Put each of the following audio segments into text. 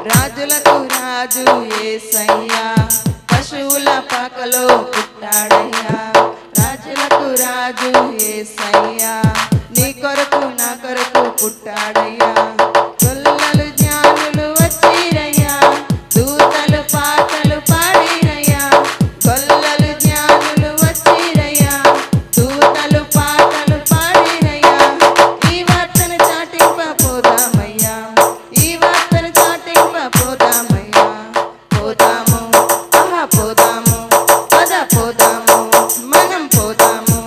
రాజులకు రాజు యేసయ్యా పశువుల పాకలో పుట్టాడయ్యా. రాజులకు రాజు యేసయ్యా నీ కొరకు నా కొరకు పుట్టాడయ్యా. గొల్లలు జ్ఞానులు వచ్చిరయ్యా, దూతలు పాటలు పాడిరయ్యా. గొల్లలు జ్ఞానులు వచ్చిరయ్యా, దూతలు పాటలు పాడిరయ్యా. ఈ వార్తను చాటింప పోదామయ్యా, ఈ వార్తను చాటింప పోదామయ్యా. పోదాము ఆహా పోదాము, పద పోదాము మనం పోదాము.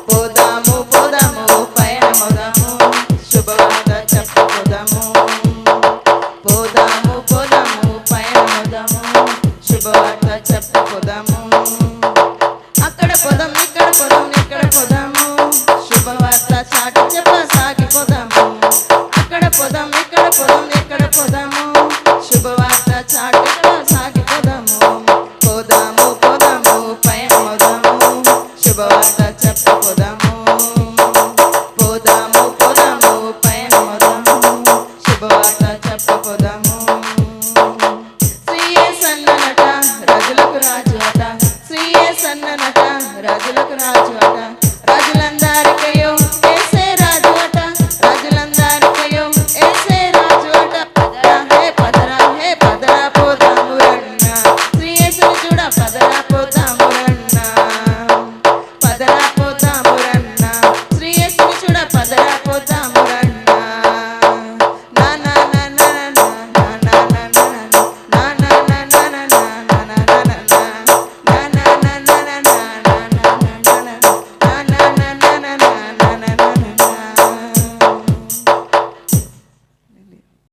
పోదాము పోదాము పయనమోదాము, శుభవార్త చెప్పపోదాము. పోదాము పోదాము పయనమోదాము, శుభవార్త చెప్పపోదాము. అక్కడ పోదాం ఇక్కడ పోదాం ఇక్కడ పోదాము, శుభవార్త చాటి చెప్ప సాగిపోదాము. అక్కడ పోదాం ఇక్కడ పోదాం ఇక్కడ పోదాము, శుభవార్త చాటి సాగిపోదాము. పోదాము పోదాము పయనమోదాము, శుభవార్త చెప్పపోదాము. పోదాము పోదాము పయనమోదాము, శుభవార్త చెప్పపోదాము.